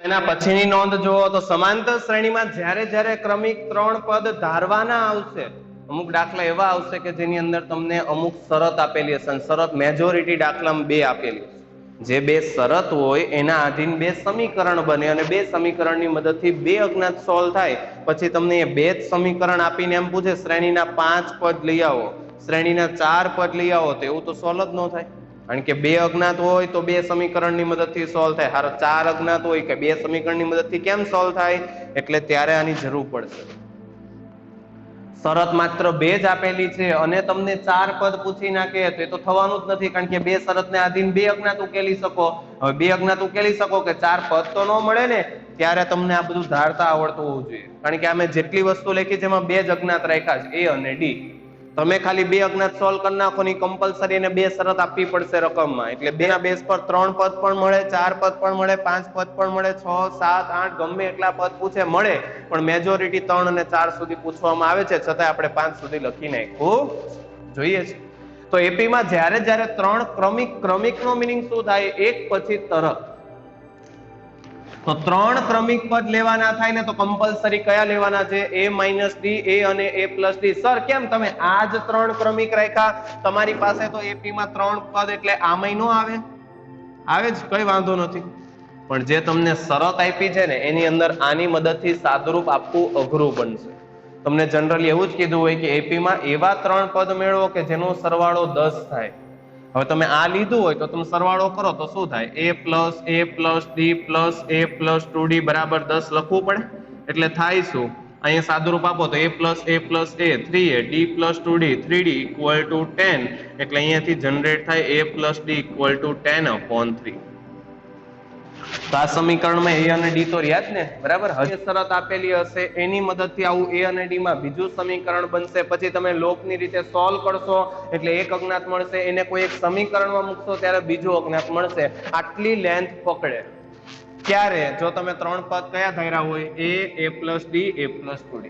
એના પછીની નોંધ જુઓ તો સમાંતર શ્રેણીમાં જ્યારે જ્યારે ક્રમિક 3 પદ ધારવાના આવશે, અમુક દાખલા એવા આવશે કે જેની અંદર તમને અમુક શરત આપેલી હશે, શરત મેજોરિટી દાખલામાં 2 આપેલી હશે. જે 2 શરત હોય એના આધીન 2 સમીકરણ બને અને 2 સમીકરણની મદદથી 2 અજ્ઞાત સોલ્વ થાય. પછી તમને એ 2 જ સમીકરણ આપીને એમ પૂછે શ્રેણીના 5 પદ લઈ આવો, શ્રેણીના 4 પદ લઈ આવો, તો એવું તો સોલ્વ જ ન થાય. કારણ કે 2 અજ્ઞાત હોય તો 2 સમીકરણની મદદથી સોલ્વ થાય. હારો 4 અજ્ઞાત હોય કે 2 સમીકરણની મદદથી કેમ સોલ્વ થાય? એટલે ત્યારે આની જરૂર પડશે. શરત માત્ર 2 જ આપેલી છે અને તમને 4 પદ પૂછી નાખે તો એ તો થવાનું જ નથી, કારણ કે 2 શરતને આધીન 2 અજ્ઞાત ઉકેલી શકો. હવે 2 અજ્ઞાત ઉકેલી શકો કે 4 પદ તો ન મળે ને, ત્યારે તમને આ બધું ધારતા આવડતું હોવું જોઈએ. કારણ કે અમે જેટલી વસ્તુ લખી છે એમાં 2 જ અજ્ઞાત રાખ્યા છે, A અને D. તમે ખાલી 2 અજ્ઞાત સોલ્વ કરી નાખો ને કમ્પલસરી એને 2 શરત આપવી પડશે રકમમાં. એટલે 2 ના બેઝ પર 3 પદ પણ મળે, 4 પદ પણ મળે, 5 પદ પણ મળે, 6, 7, 8 ગમે એટલા પદ પૂછે મળે, પણ મેજોરિટી 3 અને 4 સુધી પૂછવામાં આવે છે, છતાં આપણે 5 સુધી લખી નાખ્યું જોઈએ છે. તો એપીમાં જ્યારે જ્યારે 3 ક્રમિકનો મિનિંગ શું થાય? એક પછી તરત. તો 3 ક્રમિક પદ લેવાના થાય ને તો કમ્પલસરી કયા લેવાના છે? A-D, A અને A+D. સર કેમ તમે આ જ 3 ક્રમિક રાખ્યા? તમારી પાસે તો એપીમાં 3 પદ એટલે આમાંય નો આવે? આવે જ, કઈ વાંધો નથી. પણ જે તમને શરત આપી છે ને એની અંદર આની મદદથી સાદુરૂપ આપવું અઘરું બનશે. તમને જનરલી એવું જ કીધું હોય કે એપીમાં એવા 3 પદ મેળવો કે જેનો સરવાળો 10 થાય. હવે તમે આ લીધું હોય તો તમે સરવાળો કરો તો શું થાય? A+A+D+A+2D બરાબર 10 લખવું પડે. એટલે થાય શું? અહીંયા સાદુરૂપ આપો તો A+A+A 3A, D+2D 3D = 10. એટલે અહીંયાથી જનરેટ થાય A+D = 10/3. તો આ સમીકરણમાં A અને D તો રહ્યા જ ને, બરાબર. હવે શરત આપેલી હશે એની મદદથી આવું A અને D માં બીજું સમીકરણ બનશે. પછી તમે લોકની રીતે સોલ્વ કરશો એટલે એક અજ્ઞાત મળશે, એને કોઈ એક સમીકરણમાં મૂકશો ત્યારે બીજું અજ્ઞાત મળશે. આટલી લેન્થ પકડે. ક્યારે? જો તમે 3 પદ કયા ધાર્યા હોય? A+D, A+2D.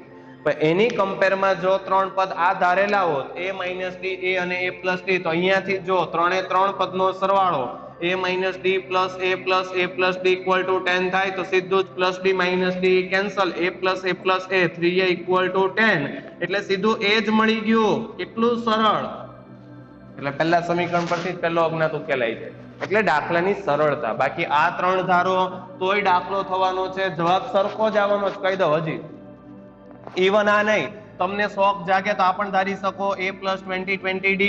પણ એની કમ્પેરમાં જો 3 પદ આ ધારેલા હોત A-D, A અને A+D, તો અહીંયાથી જો 3 એ 3 પદનો સરવાળો A-D plus A+D = 10 થાય તો સીધું જ +D-D કેન્સલ, A+A+A 3A = 10. એટલે સીધું એ જ મળી ગયું. કેટલું સરળ! એટલે પહેલા સમીકરણ પરથી પહેલો અજ્ઞાત ઉકેલાઈ જાય. એટલે દાખલાની સરળતા. બાકી આ 3 ધારો તોય દાખલો થવાનો છે, જવાબ સરખો જ આવવાનો છે, કહી દો હજી. ઈવન આ નહીં, તમને શોખ જાગે તો આ પણ ધારી શકો A+20, 20D,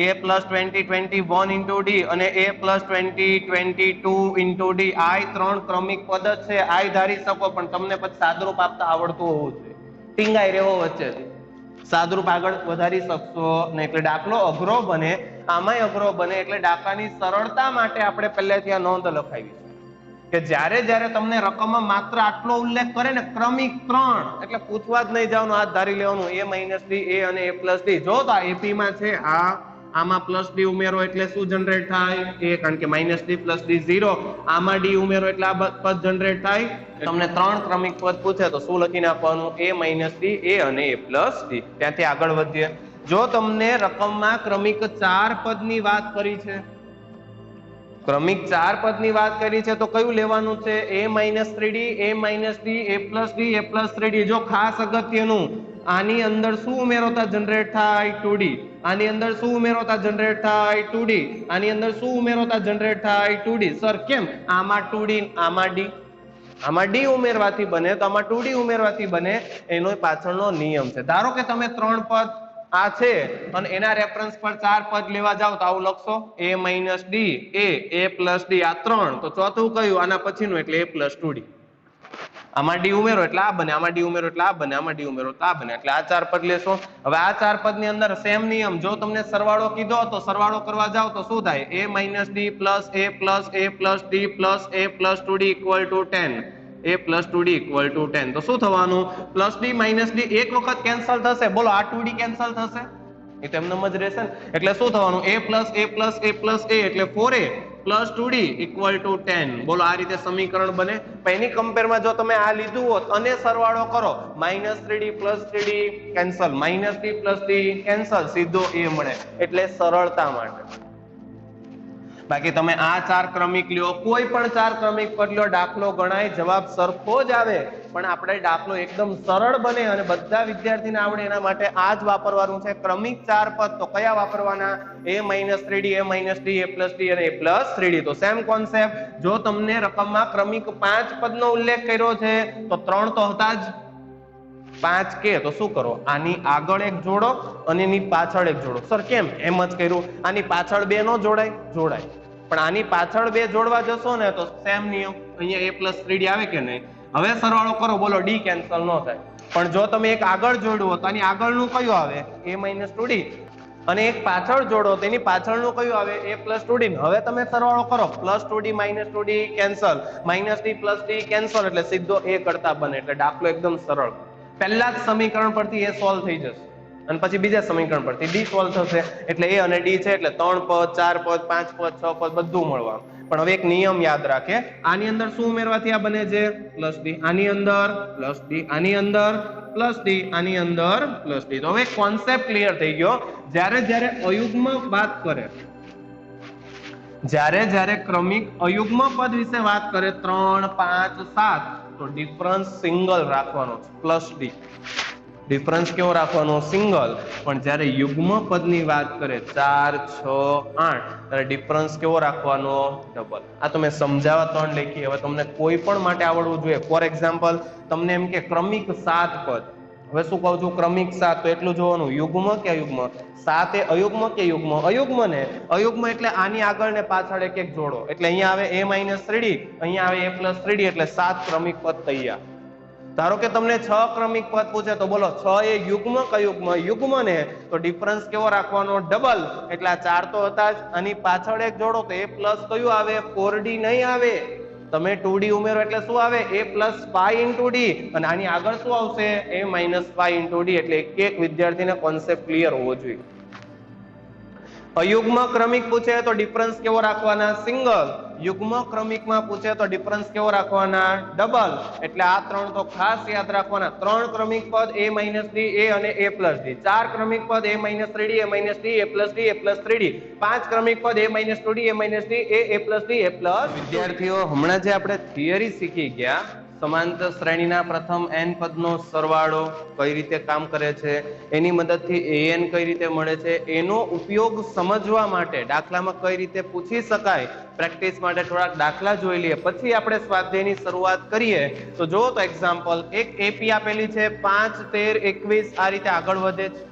A+20, 21 × D અને A+20, 22 × D. આ 3 ક્રમિક પદ જ છે, આ ધારી શકો, પણ તમને પછી સાદુરૂપ આપતા આવડતું હોવું જોઈએ. ટીંગાઈ રહેવો વચ્ચેથી. સાદુરૂપ આગળ વધારી શકશો ને, એટલે દાખલો અઘરો બને, આમાંય અઘરો બને. એટલે દાખલાની સરળતા માટે આપણે પહેલેથી આ નોંધ લખાવી છે કે જ્યારે જ્યારે તમને રકમમાં માત્ર આટલો ઉલ્લેખ કરે ને ક્રમિક 3, એટલે પૂછવા જ નહીં જવાનું, આ ધારી લેવાનું A-D, A અને A+D. જો તો આ એપીમાં છે, આમાં +D ઉમેરો એટલે શું જનરેટ થાય? A, કારણ કે -D+D 0. આમાં D ઉમેરો એટલે આ પદ જનરેટ થાય. તમને 3 ક્રમિક પદ પૂછે તો શું લખી નાખવાનું? A-D, A અને A+D. ત્યાંથી આગળ વધીએ. જો તમને રકમમાં ક્રમિક 4 પદની વાત કરી છે, ક્રમિક 4 પદની વાત કરી છે, તો કયું લેવાનું છે? A-3D, A-D, A+D, A+3D. જો ખાસ અગત્યનું, આની અંદર શું ઉમેરોતા જનરેટ થાય? 2D. આની અંદર શું ઉમેરોતા જનરેટ થાય? 2D. આની અંદર શું ઉમેરોતા જનરેટ થાય? 2D. સર કેમ? આમાં 2D, આમાં D. આમાં D ઉમેરવાથી બને તો આમાં 2D ઉમેરવાથી બને, એનો પાછળનો નિયમ છે. ધારો કે તમે 3 પદ આ છે અને એના રેફરન્સ પર 4 પદ લેવા જાવ તો આવું લખશો A-D, A+D આ 3. તો ચોથું કયું? આના પછીનું એટલે A+2D. આમાં D ઉમેરો એટલે આ બને, આમાં D ઉમેરો એટલે આ બને, આમાં D ઉમેરો એટલે આ બને. એટલે આ 4 પદ લેશો. હવે આ 4 પદની અંદર સેમ નિયમ, જો તમને સરવાળો કીધો તો સરવાળો કરવા જાવ તો શું થાય? A-D plus A+D plus A+2D = 10. A+2D = 10. તો શું થવાનું? +D-D એક વખત કેન્સલ થશે. બોલો આ 2D કેન્સલ થશે? એ તો એમનેમ જ રહેશે ને. એટલે શું થવાનું? A+A+A+A એટલે 4A plus 2D = 10. બોલો આ રીતે સમીકરણ બને. પણ એની કમ્પેરમાં જો તમે આ લીધું હોત અને સરવાળો કરો, -3D plus 3D cancel, -D plus D cancel, સીધો A મળે. એટલે સરળતા માટે બાકી તમે આ 4 ક્રમિક લ્યો, કોઈ પણ 4 ક્રમિક પર લ્યો, દાખલો ગણાય, જવાબ સરખો જ આવે, પણ આપણે દાખલો એકદમ સરળ બને અને બધા વિદ્યાર્થીને આવડે એના માટે આ જ વાપરવાનું છે. ક્રમિક 4 પદ તો કયા વાપરવાના? a-3d, a-d, a+d અને a+3d. તો સેમ કોન્સેપ્ટ, જો તમને રકમમાં ક્રમિક 5 પદનો ઉલ્લેખ કર્યો છે તો 3 તો હતા જ, 5 કે તો શું કરો? આની આગળ એક જોડો અને એની પાછળ એક જોડો. સર કેમ એમ જ કર્યું? આની પાછળ 2 નો જોડાય? જોડાય, પણ આની પાછળ 2 જોડવા જશો ને તો સેમ નિયમ, અહીંયા a+3d આવે કે નહીં? હવે સરવાળો કરો, બોલો d કેન્સલ ન થાય. પણ જો તમે એક આગળ જોડ્યું હોત તો આની આગળનું કયું આવે? a-2d, અને એક પાછળ જોડો તો એની પાછળનું કયું આવે? a+2d. હવે તમે સરવાળો કરો, +2d -2d cancel, -d+d cancel, એટલે સીધો a કરતા બને. એટલે દાખલો એકદમ સરળ. પહેલા જ સમીકરણ પરથી એ સોલ્વ થઈ જશે અને પછી બીજા સમીકરણ પરથી ડી સોલ્વ થશે. એટલે એ અને ડી છે એટલે 3 પદ, 4 પદ, 5 પદ, 6 પદ બધું મળવાનું. પણ હવે એક નિયમ યાદ રાખે, આની અંદર શું ઉમેરવાથી આ બને છે? +d, આની અંદર +d, આની અંદર +d, આની અંદર +d. તો હવે કોન્સેપ્ટ ક્લિયર થઈ ગયો. જ્યારે અયુગ્મ વાત કરે, જ્યારે ક્રમિક અયુગ્મ પદ વિશે વાત કરે 3, 5, 7, તો ડિફરન્સ સિંગલ રાખવાનો છે, +d. ડિફરન્સ કેવો રાખવાનો? સિંગલ. પણ જ્યારે યુગ્મ પદની વાત કરે 4, 6, 8, ત્યારે ડિફરન્સ કેવો રાખવાનો? ડબલ. આ તમે સમજાવવા 3 લખી. હવે તમને કોઈ પણ માટે આવડવું જોઈએ. ફોર એક્ઝામ્પલ, તમને એમ કે ક્રમિક 7 પદ, હવે શું કહું છું? ક્રમિક 7, તો એટલું જોવાનું યુગ્મ કે અયુગ્મ? 7 એ અયુગ્મ કે યુગ્મ? અયુગ્મ ને. અયુગ્મ એટલે આની આગળ ને પાછળ એક એક જોડો. એટલે અહીંયા આવે a-3d, અહીંયા આવે a+3d, એટલે 7 ક્રમિક પદ તૈયાર. ધારો કે તમને 6 ક્રમિક પદ પૂછે તો બોલો 6 એ યુગ્મ કે અયુગ્મ? યુગ્મ ને. તો ડિફરન્સ કેવો રાખવાનો? ડબલ. એટલે આ 4 તો હતા જ, આની પાછળ એક જોડો તો a પ્લસ કયું આવે? 4d નહીં આવે. તમે 2d ઉમેરો એટલે શું આવે? a+5 d, અને આની આગળ શું આવશે? a-5 d. એટલે એક વિદ્યાર્થીને કોન્સેપ્ટ ક્લિયર હોવો જોઈએ. અયુગ્મ ક્રમિક પૂછે તો ડિફરન્સ કેવો રાખવાના? સિંગલ. યુગ્મ ક્રમિકમાં પૂછે તો ડિફરન્સ કેવો રાખવાના? ડબલ. એટલે આ 3 તો ખાસ યાદ રાખવાના. 3 ક્રમિક પદ a-d, a અને a+d. 4 ક્રમિક પદ a-3d, a-d, a+d, a+3d. 5 ક્રમિક પદ a-2d, a-d, a+d, a+. વિદ્યાર્થીઓ, હમણાં જે આપણે થિયરી શીખી ગયા, સમાંતર શ્રેણીના પ્રથમ n પદનો સરવાળો કઈ રીતે કામ કરે છે, એની મદદથી an કઈ રીતે મળે છે, એનો ઉપયોગ સમજવા માટે દાખલામાં કઈ રીતે પૂછી શકાય, પ્રેક્ટિસ માટે થોડાક દાખલા જોઈ લઈએ, પછી આપણે સ્વાધ્યાયની શરૂઆત કરીએ. તો જો તો એક્ઝામ્પલ, એક એપી આપેલી છે 5, 13, 21, આ રીતે આગળ વધે છે.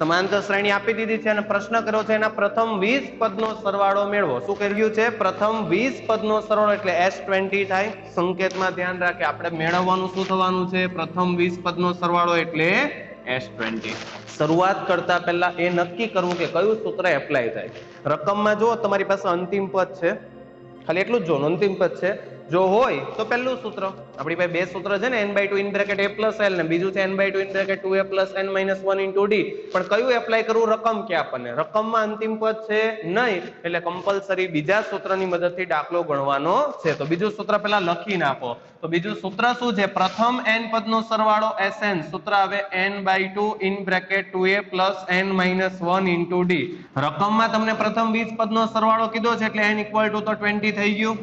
સમાંતર શ્રેણી આપી દીધી છે અને પ્રશ્ન કર્યો છે એના પ્રથમ 20 પદનો સરવાળો મેળવો. શું કર્યું છે? પ્રથમ 20 પદનો સરવાળો, એટલે S20 થાય. સંકેતમાં ધ્યાન રાખે, આપણે મેળવવાનું શું થવાનું છે? પ્રથમ 20 પદનો સરવાળો એટલે S20. શરૂઆત કરતા પહેલા એ નક્કી કરવું કે કયું સૂત્ર એપ્લાય થાય. રકમમાં જો તમારી પાસે અંતિમ પદ છે, ખાલી એટલું જ જોવાનું, અંતિમ પદ છે. જો હોય તો પહેલું સૂત્ર, આપણી પાસે બે સૂત્ર છે ને, n/2 a + l, ને બીજું છે n/2 2a + n - 1 * d. પણ કયું એપ્લાય કરવું? રકમ કે આપણને રકમમાં અંતિમ પદ છે નહીં, એટલે કમ્પલસરી બીજા સૂત્રની મદદથી દાખલો ગણવાનો છે. તો બીજું સૂત્ર પહેલા લખી નાખો. તો બીજું સૂત્ર શું છે? પ્રથમ n પદનો સરવાળો Sn. સૂત્ર આવે n/2 2a + n - 1 * d. રકમમાં તમને પ્રથમ 20 પદનો સરવાળો કીધો છે એટલે n = તો 20 થઈ ગયું.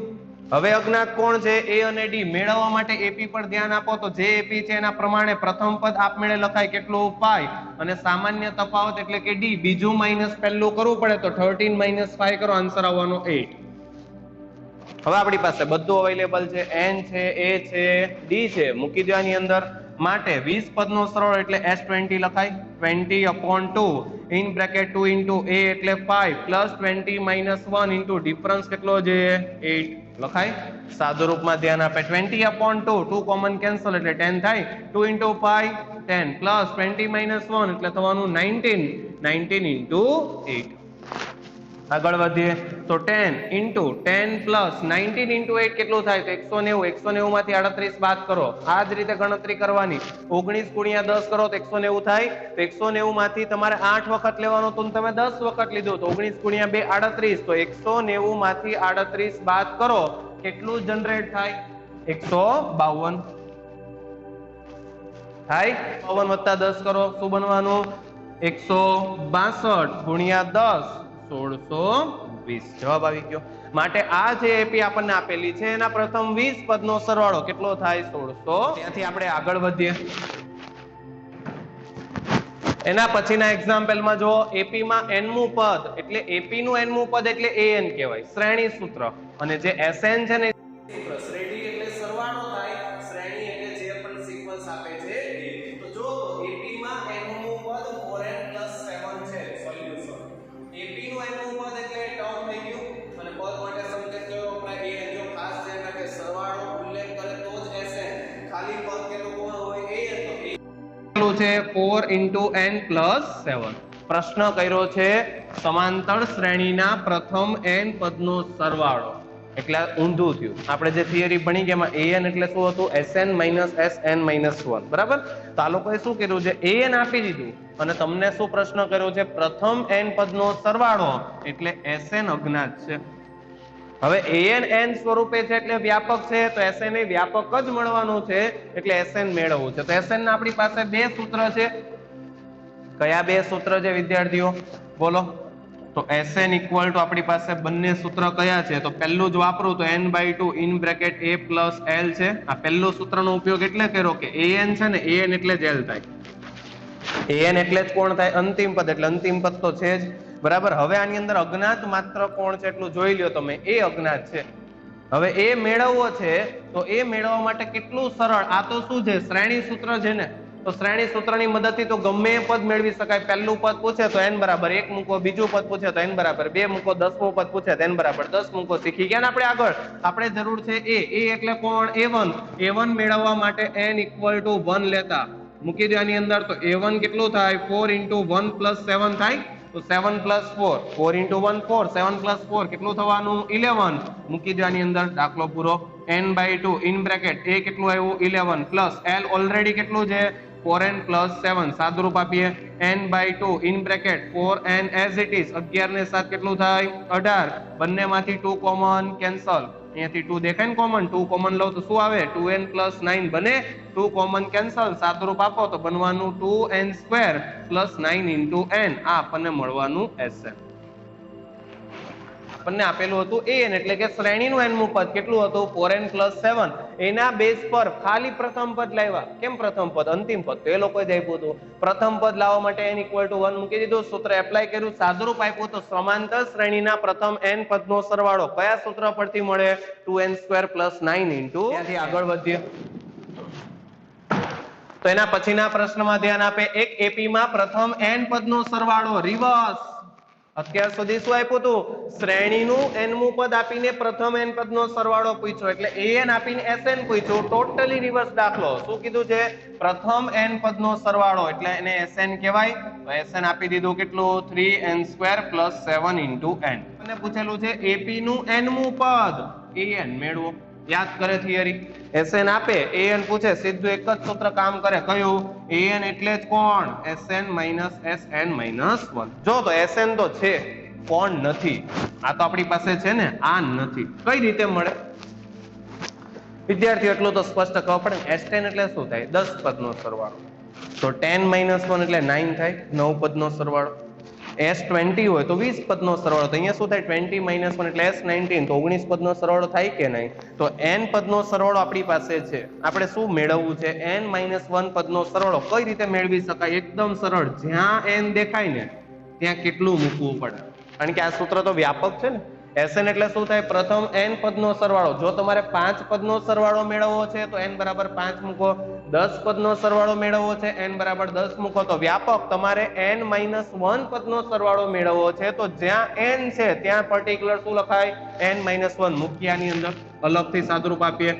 હવે અજ્ઞાત કોણ છે? a અને d. મેળવવા માટે એપી પર ધ્યાન આપો. તો જે એપી છે એના પ્રમાણે પ્રથમ પદ આપમેળે લખાય, કેટલું? પાઈ, અને સામાન્ય તફાવત એટલે કે d. બીજું માઇનસ પહેલું કરવું પડે તો 13 - 5 કરો, આન્સર આવવાનો 8. હવે આપણી પાસે બધું અવેલેબલ છે, n છે, a છે, d છે, મૂકી દો આની અંદર. માટે 20 પદનો સરવાળો એટલે S20 લખાય. 20/2 2 * a એટલે 5 + 20 - 1 ડિફરન્સ કેટલો છે? 8 લખાય. સાદુ રૂપમાં ધ્યાન આપે. 20/2 2 કોમન કેન્સલ એટલે 10 થાય. 2 * 5 10 + 20 - 1 એટલે થવાનું 19. 19 * 8. આગળ વધીએ તો 10 * 10 + 19 * 8 કેટલું થાય? તો 190. 190 માંથી 38 બાદ કરો. આ જ રીતે ગણતરી કરવાની. 19 * 10 કરો તો 190 થાય. તો 190 માંથી તમારે 8 વખત લેવાનું તો તમે 10 વખત લીધું તો 19 * 2 38. તો 190 માંથી 38 બાદ કરો, કેટલું જનરેટ થાય? 152 થાય. 52 + 10 કરો, શું બનવાનું? 162 * 10 1620 જવાબ આવી ગયો. માટે આ જે એપી આપણને આપેલી છે એના પ્રથમ 20 પદનો સરવાળો કેટલો થાય 1600. ત્યાંથી આપણે આગળ વધીએ. એના પછીના એક્ઝામ્પલમાં જો એપી માં n મું પદ એટલે એપી નું n મું પદ એટલે an કહેવાય શ્રેણી સૂત્ર, અને જે sn છે ને સૂત્ર શ્રેણી એટલે સરવાળો થાય, શ્રેણી એટલે જે પણ સિક્વન્સ આપે છે એ. તો જો એપી માં n મું પદ 4n + 7 છે સોલ્યુશન. એપી નું n મું પદ એટલે ટર્મ થઈ ગયું, અને પદ માટે સંકેત કયો વપરાય an. જો ખાસ ધ્યાન રાખે સરવાળો ઉલ્લેખ કરે તો જ sn, ખાલી પદ કે તો કોણ હોય an. તો છે 4 * n + 7. પ્રશ્ન કર્યો છે સમાંતર શ્રેણીના પ્રથમ n પદનો સરવાળો, એટલે ઊંધું થયું. આપણે જે થિયરી ભણી ગયા એમાં an એટલે શું હતું sn - sn - 1, બરાબર. તો આ લોકોએ શું કર્યું છે an આપી દીધું અને તમને શું પ્રશ્ન કર્યો છે પ્રથમ n પદનો સરવાળો એટલે sn અજ્ઞાત છે. હવે an n સ્વરૂપે છે એટલે વ્યાપક છે, તો sn એ વ્યાપક જ મળવાનું છે એટલે sn મેળવવું છે. તો sn ના આપણી પાસે બે સૂત્ર છે. કયા બે સૂત્ર છે વિદ્યાર્થીઓ બોલો? તો sn = આપણી પાસે બંને સૂત્ર કયા છે? તો પહેલું જ વાપરું તો n/2 (a + l) છે. આ પહેલું સૂત્રનો ઉપયોગ એટલે કર્યો કે an છે ને an એટલે જ l થાય. an એટલે જ કોણ થાય અંતિમ પદ, એટલે અંતિમ પદ તો છે જ, બરાબર. હવે આની અંદર અજ્ઞાત માત્ર કોણ છે એટલું જોઈ લ્યો તમે, એ અજ્ઞાત છે. હવે એ મેળવવો છે તો એ મેળવવા માટે કેટલું સરળ, આ તો શું છે શ્રેણી સૂત્ર છે ને, તો શ્રેણી સૂત્રની મદદથી તો ગમે એ પદ મેળવી શકાય. પહેલું પદ પૂછે તો n = 1 મૂકો, બીજું પદ પૂછે તો n = 2 મૂકો, 10મું પદ પૂછે તો n = 10 મૂકો. શીખી ગયા ને આપણે આગળ. આપણે જરૂર છે a એટલે કોણ a1 મેળવવા માટે n = 1 લેતા મૂકી દો આની અંદર. તો a1 કેટલું થાય 4 * 1 + 7 થાય, તો 7 + 4 4 * 1 4 7 + 4 કેટલું થવાનું 11 મૂકી દો આની અંદર. દાખલો પૂરો. n/2 a કેટલું આવ્યું 11 પ્લસ l ઓલરેડી કેટલું છે 4n + 7 સાદુરૂપ આપીએ n/2 4n as it is 11 ને 7 કેટલું થાય 18. બંનેમાંથી 2 કોમન કેન્સલ, અહીંયાથી 2 દેખાય ને કોમન, 2 કોમન લો તો શું આવે 2n + 9 બને. 2 કોમન કેન્સલ, સાદુરૂપ આપો તો બનવાનું 2n² + 9 * n. આ આપણને મળવાનું sn. આપણને આપેલું હતું an એટલે કે શ્રેણીનું n મું પદ કેટલું હતું 4n + 7. એના બેઝ પર ખાલી પ્રથમ પદ લાવ્યા. કેમ પ્રથમ પદ? અંતિમ પદ તો એ લોકોએ જ આપ્યું હતું. પ્રથમ પદ લાવવા માટે n = 1 મૂકી દીધું, સૂત્ર એપ્લાય કર્યું, સાદુરૂપ આપ્યું તો સમાંતર શ્રેણીના પ્રથમ n પદનો સરવાળો કયા સૂત્ર પરથી મળે 2n² + 9 * ત્યાંથી આગળ વધીએ. તો એના પછીના પ્રશ્નમાં ધ્યાન આપે. એક એપી માં પ્રથમ n પદનો સરવાળો રિવર્સ. અત્યાર સુધી શું આપ્યું હતું શ્રેણીનું n મું પદ આપીને પ્રથમ n પદનો સરવાળો પૂછ્યો, એટલે an આપીને sn પૂછ્યું. ટોટલી રિવર્સ દાખલો. શું કીધું છે પ્રથમ n પદનો સરવાળો એટલે એને sn કહેવાય. તો sn આપી દીધું કેટલું 3n² + 7 * n. અને પૂછેલું છે એપી નું n મું પદ an મેળવો. યાદ કરે થિયરી. sn આપે an પૂછે સીધું એક જ સૂત્ર કામ કરે. કયું? an એટલે જ કોણ sn - sn - 1. જો તો sn તો છે કોણ નથી, આ તો આપણી પાસે છે ને, આ નથી. કઈ રીતે મળે વિદ્યાર્થી? એટલું તો સ્પષ્ટ ખબર પડે ને. s10 એટલે શું થાય 10 પદનો સરવાળો, તો 10 - 1 એટલે 9 થાય 9 પદનો સરવાળો. s20 હોય તો 20 પદનો સરવાળો, તો અહીંયા શું થાય 20 - 1 એટલે s19 તો 19 પદનો સરવાળો થાય કે નહીં? તો n પદનો સરવાળો આપણી પાસે છે. આપણે શું મેળવવું છે n - 1 પદનો સરવાળો. કઈ રીતે મેળવી શકાય? એકદમ સરળ. જ્યાં n દેખાય ને ત્યાં કેટલું મૂકવું પડે, કારણ કે આ સૂત્ર તો વ્યાપક છે ને. sn એટલે શું થાય પ્રથમ n પદનો સરવાળો. જો તમારે 5 પદનો સરવાળો મેળવવો છે તો n = 5 મૂકો, 10 પદનો સરવાળો મેળવવો છે n = 10 મૂકો. તો વ્યાપક તમારે n - 1 પદનો સરવાળો મેળવવો છે તો જ્યાં n છે ત્યાં પર્ટિક્યુલર શું લખાય n - 1 મૂક્યાની અંદર અલગથી સાદુરૂપ આપીએ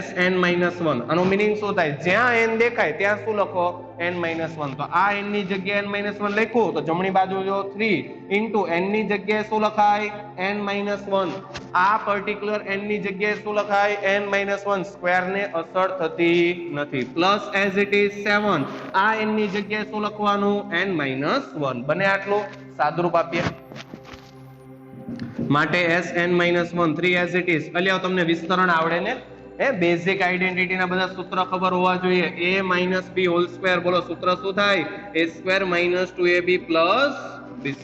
sn - 1. આનો મીનિંગ શું થાય? જ્યાં n દેખાય ત્યાં શું લખો n - 1. તો આ n ની જગ્યાએ n - 1 લખ્યું તો જમણી બાજુ જો 3 * n ની જગ્યાએ શું લખાય n - 1. આ પર્ટિક્યુલર n ની જગ્યાએ શું લખાય n - 1. સ્ક્વેર ને અસર થતી નથી. Plus as it is 7. આ n ની જગ્યાએ શું લખવાનું n - 1. બને આટલું સાદુરૂપ આપીએ. માટે sn - 1 3 as it is. અલ્યા તમને વિસ્તરણ આવડે ને? બેઝિક આઈડેન્ટિટી ના બધા સૂત્ર ખબર હોવા જોઈએ. a - b² બોલો સૂત્ર શું થાય a² - 2ab + b²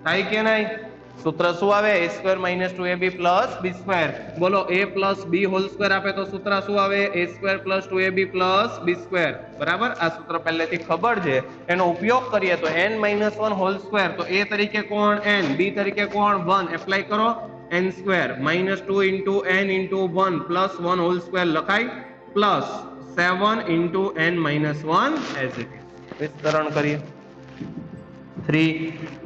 થાય કે નહીં? सूत्र શું આવે a square minus 2ab plus b square બોલો a plus b whole square આપે તો સૂત્ર શું આવે a square plus 2ab plus b square બરાબર આ સૂત્ર પહેલેથી ખબર છે એનો ઉપયોગ કરીએ તો n માઇનસ 1 હોલ સ્ક્વેર તો a તરીકે કોણ n b તરીકે કોણ 1 એપ્લાય કરો n square minus 2 into n into 1 plus 1 whole square લખાય plus 7 into n minus 1 as it is વિસ્તરણ કરીએ 3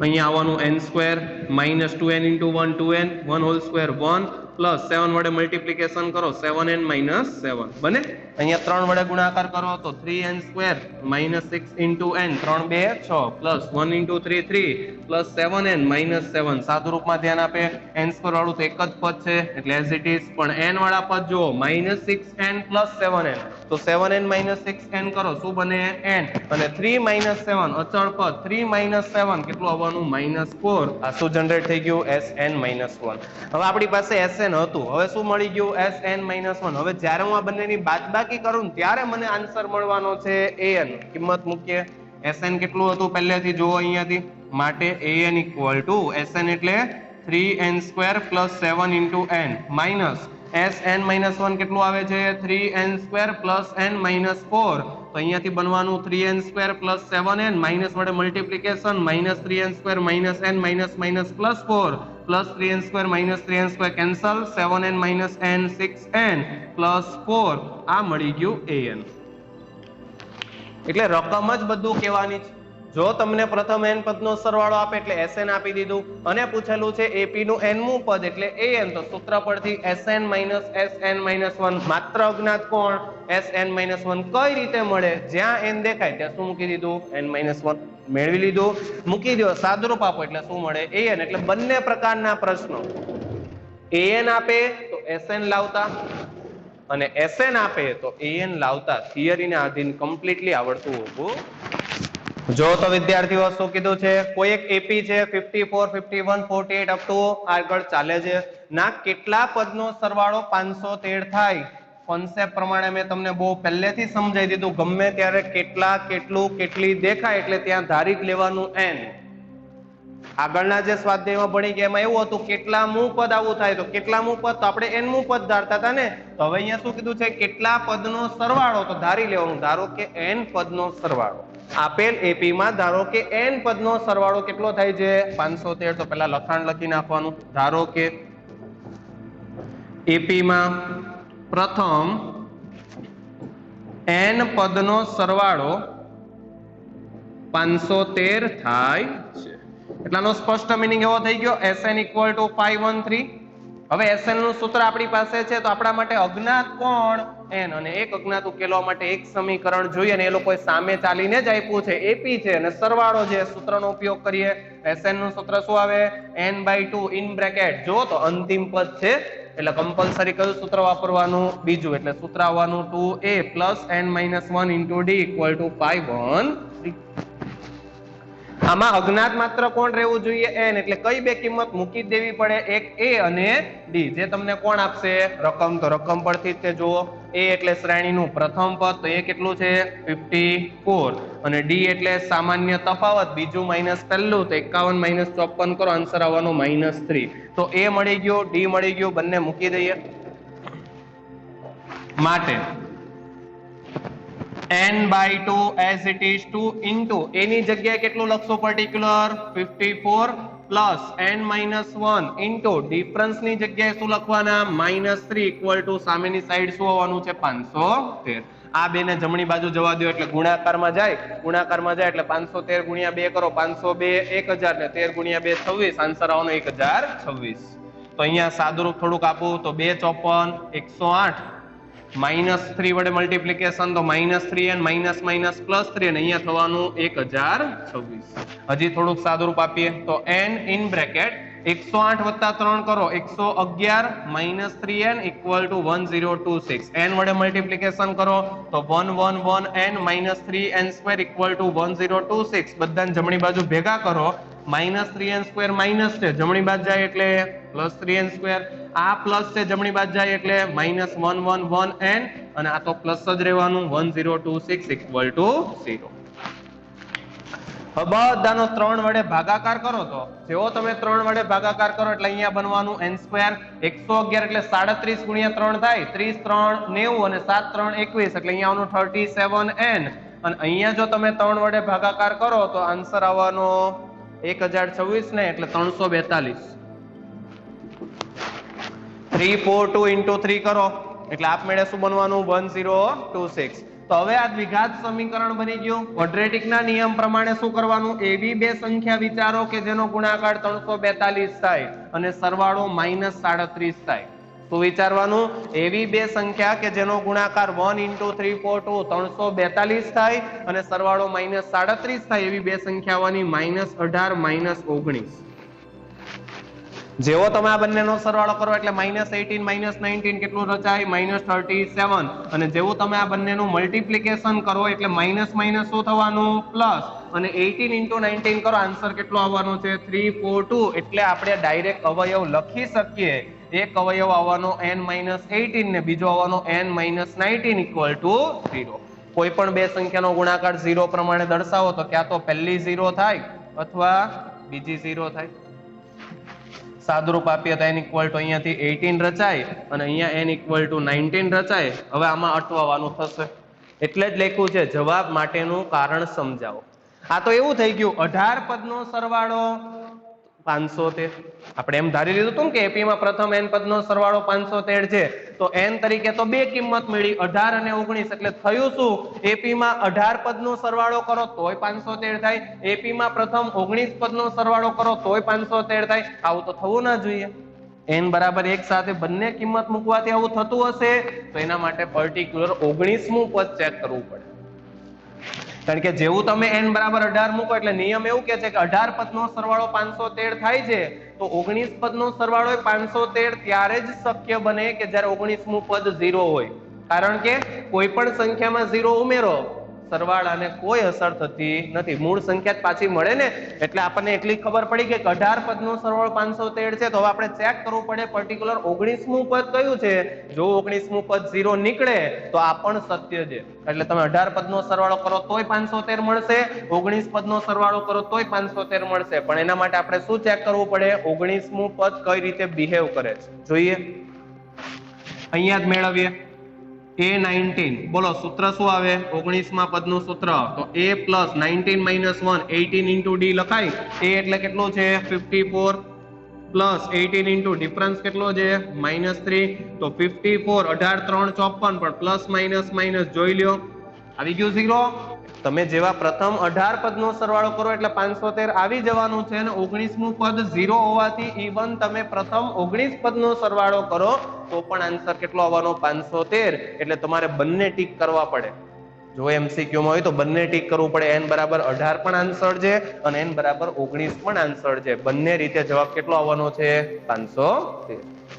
અહીંયા આવવાનું n square minus 2n into 1 2n 1 whole square 1 plus 7 વડે મલ્ટીપ્લિકેશન કરો 7n માઇનસ 7 બને અહીંયા 3 વડે ગુણાકાર કરો તો 3n square minus 6 into n 3 2 6 plus 1 into 3 3 plus 7n minus 7 સાદુ રૂપમાં ધ્યાન આપે n સ્ક્વેર વાળું તો એક જ પદ છે એટલે એઝ ઇટ ઇઝ પણ n વાળા પદ જો માઇનસ 6n પ્લસ 7n તો 7n માઇનસ 6n કરો શું બને n અને 3 માઇનસ 7 અચળ પદ 3 માઇનસ 7 કેટલું આવવાનું માઇનસ 4 આ શું જનરેટ થઈ ગયું sn માઇનસ 1 હવે આપણી પાસે sn હતું હવે શું મળી ગયું sn માઇનસ 1 હવે જ્યારે હું આ બંનેની બાદબાકી કરું ત્યારે મને આન્સર મળવાનો છે an કિંમત મૂકીએ sn કેટલું હતું પહેલેથી જુઓ અહીંયાથી માટે an ઇક્વલ ટુ sn એટલે 3n square plus 7 into n minus sn minus 1 કેટલું આવે છે 3n square plus n minus 4 તો અહીંયાથી બનવાનું 3n square plus 7n minus વડે multiplication minus 3n square minus n minus minus plus 4 plus 3n square minus 3n square cancel 7n minus n 6n plus 4 આ મળી ગયું an એટલે રકમ જ બધું કહેવાની છે જો તમને પ્રથમ n પદનો સરવાળો આપે એટલે sn આપી દીધું અને પૂછેલું છે ap નું n મું પદ એટલે an તો સૂત્ર પરથી sn માઇનસ sn માઇનસ 1 માત્ર અજ્ઞાત કોણ sn માઇનસ 1 કઈ રીતે મળે જ્યાં n દેખાય ત્યાં શું મૂકી દીધું n માઇનસ 1 મેળવી લીધું મૂકી દો સાદુરૂપ આપો એટલે શું મળે an એટલે બંને પ્રકારના પ્રશ્નો an આપે તો sn લાવતા અને sn આપે તો an લાવતા થિયરીને આધીન કમ્પ્લીટલી આવડતું હોવું જો તો વિદ્યાર્થીઓ શું કીધું છે કોઈ એક એપી છે 54 51 48 અપ ટુ આગળ ચાલે છે ના કેટલા પદનો સરવાળો 513 થાય કોન્સેપ્ટ પ્રમાણે મેં તમને બહુ પહેલેથી સમજાવી દીધું ગમે ત્યારે કેટલા કેટલું કેટલી દેખાય એટલે ત્યાં ધારી જ લેવાનું n આગળના જે સ્વાધ્યાયમાં ભણી ગયા એમાં એવું હતું કેટલા મું પદ આવું થાય તો કેટલા મું પદ તો આપણે n મું પદ ધારતા હતા ને તો હવે અહીંયા શું કીધું છે કેટલા પદનો સરવાળો તો ધારી લેવાનું ધારો કે n પદનો સરવાળો આપેલ એપી માં ધારો કે n પદનો સરવાળો કેટલો થાય છે 513 તો પહેલા લખાણ લખી નાખવાનું ધારો કે એપી માં પ્રથમ n પદનો સરવાળો 513 થાય છે એટલાનો સ્પષ્ટ મીનિંગ એવો થઈ ગયો sn equal to 513 હવે sn નું સૂત્ર આપણી પાસે છે તો આપણા માટે અજ્ઞાત કોણ n અને એક અજ્ઞાત ઉકેલવા માટે એક સમીકરણ જોઈએ અને એ લોકોએ સામે ચાલીને જ આપ્યું છે ap છે અને સરવાળો છે સૂત્રનો ઉપયોગ કરીએ sn નું સૂત્ર શું આવે n/2 ઇન બ્રેકેટ જો તો અંતિમ પદ છે એટલે કમ્પલસરી કયું સૂત્ર વાપરવાનું બીજું એટલે સૂત્ર આવવાનું 2a + n - 1 * d = 513 આમાં અજ્ઞાત માત્ર કોણ રહેવું જોઈએ n એટલે કઈ બે કિંમત મૂકી દેવી પડે એક a અને d જે તમને કોણ આપશે રકમ તો રકમ પરથી તે જુઓ a એટલે શ્રેણીનું પ્રથમ પદ તો એ કેટલું છે 54 અને d એટલે સામાન્ય તફાવત બીજું માઈનસ પહેલું તો 51 - 54 કરો આન્સર આવવાનો -3 તો a મળી ગયો d મળી ગયો બંને મૂકી દઈએ માટે n/2 as it is 2 into a ની જગ્યાએ કેટલું લખશો particular 54 plus n - 1 into difference ની જગ્યાએ શું લખવાના -3 equal to સામેની સાઈડ શું આવવાનું છે 513 આ બે ને જમણી બાજુ જવા દો એટલે ગુણાકારમાં જાય એટલે 513 ગુણ્યા 2 કરો 502 1000 ને 13 ગુણ્યા 2 26 આન્સર આવવાનો 1026 તો અહીંયા સાદુરૂપ થોડુંક આપું તો 2 54 108 -3 વડે મલ્ટીપ્લિકેશન તો -3n --+3 અને અહીંયા થવાનું 1026 હજી થોડુંક સાદુરૂપ આપીએ તો n ઇન બ્રેકેટ 108 + 3 કરો 111 -3n = 1026 n વડે મલ્ટીપ્લિકેશન કરો તો 111n -3n² = 1026 બધાને જમણી બાજુ ભેગા કરો -3n² માઈનસ છે જમણી બાજુ જાય એટલે +3n² આ પ્લસ છે જમણી બાજુ જાય એટલે -111n અને આ તો પ્લસ જ રહેવાનું 1026 = 0 હવે બધાનો 3 વડે ભાગાકાર કરો તો જેવો તમે 3 વડે ભાગાકાર કરો એટલે અહીંયા બનવાનું n સ્ક્વેર 111 એટલે 37 ગુણ્યા 3 થાય 30 3 90 અને 7 3 21 એટલે અહીંયા આવવાનું 37n અને અહીંયા જો તમે 3 વડે ભાગાકાર કરો તો આન્સર આવવાનો 1026 ને એટલે 342 342 into 3 કરો એટલે આપમેળે શું બનવાનું 1026 તો હવે આ દ્વિઘાત સમીકરણ બની ગયું ક્વોડ્રેટિક ના નિયમ પ્રમાણે શું કરવાનું એવી બે સંખ્યા વિચારો કે જેનો ગુણાકાર 342 થાય અને સરવાળો -37 થાય તો વિચારવાનું એવી બે સંખ્યા કે જેનો ગુણાકાર 1 into 342 342 થાય અને સરવાળો -37 થાય એવી બે સંખ્યાઓની -18 -19 જેવો તમે આ બંનેનો સરવાળો કરો એટલે -18 -19 કેટલું રચાય -37 અને જેવું તમે આ બંનેનું મલ્ટીપ્લિકેશન કરો એટલે માઇનસ માઇનસ શું થવાનું પ્લસ અને 18 into 19 કરો આન્સર કેટલો આવવાનો છે 342 એટલે આપણે ડાયરેક્ટ અવયવ લખી શકીએ એક અવયવ આવવાનો n-18 ને બીજો આવવાનો n-19 = 0 કોઈ પણ બે સંખ્યાનો ગુણાકાર 0 પ્રમાણે દર્શાવો તો ક્યાં તો પહેલી 0 થાય અથવા બીજી 0 થાય સાદુરૂપ આપીએ તો n = અહીંયાથી 18 રચાય અને અહીંયા n = 19 રચાય હવે આમાં અટવાવાનું થશે એટલે જ લખ્યું છે જવાબ માટેનું કારણ સમજાવો આ તો એવું થઈ ગયું 18 પદનો સરવાળો 513 આપણે એમ ધારી લીધું હતું કે એપી માં પ્રથમ n પદનો સરવાળો 513 છે તો n તરીકે તો બે કિંમત મળી 18 અને 19 એટલે થયું શું એપી માં 18 પદનો સરવાળો કરો તોય 513 થાય એપી માં પ્રથમ 19 પદનો સરવાળો કરો તોય 513 થાય આવું તો થવું ના જોઈએ n બરાબર 1 સાથે બંને કિંમત મૂકવાથી આવું થતું હશે તો એના માટે પર્ટિક્યુલર 19મું પદ ચેક કરવું પડે કારણ કે જેવું તમે n બરાબર 18 મૂકો એટલે નિયમ એવું કહે છે કે 18 પદનો સરવાળો 513 થાય છે તો 19 પદનો સરવાળો 513 ત્યારે જ શક્ય બને કે જ્યારે 19મું પદ 0 હોય કારણ કે કોઈ પણ સંખ્યામાં 0 ઉમેરો સરવાળાને કોઈ અસર થતી નથી મૂળ સંખ્યા જ પાછી મળે ને એટલે આપણને એટલી ખબર પડી કે 18 પદનો સરવાળો 513 છે તો હવે આપણે ચેક કરવું પડે પર્ટિક્યુલર 19મું પદ કયું છે જો 19મું પદ 0 નીકળે તો આ પણ સત્ય છે એટલે તમે 18 પદનો સરવાળો કરો તોય 513 મળશે 19 પદનો સરવાળો કરો તોય 513 મળશે પણ એના માટે આપણે શું ચેક કરવું પડે 19મું પદ કઈ રીતે બિહેવ કરે છે જોઈએ અહીંયા જ મેળવીએ a19 બોલો સૂત્ર શું આવે 19માં પદનું સૂત્ર તો a + 19 - 1 18 into d લખાય a એટલે કેટલો છે 54 પ્લસ 18 into ડિફરન્સ કેટલો છે -3 તો 54 18 3 54 પણ પ્લસ માઇનસ માઇનસ જોઈ લ્યો આવી ગયું 0 તમે જેવા પ્રથમ 18 પદનો સરવાળો કરો એટલે 513 આવી જવાનું છે અને 19મું પદ 0 હોવાથી ઈવન તમે પ્રથમ 19 પદનો સરવાળો કરો તો પણ આન્સર કેટલો આવવાનો 513 એટલે તમારે બંને ટીક કરવા પડે જો એમસીક્યુ માં હોય તો બંને ટીક કરવું પડે n બરાબર 18 પણ આન્સર છે અને n બરાબર 19 પણ આન્સર છે બંને રીતે જવાબ કેટલો આવવાનો છે 513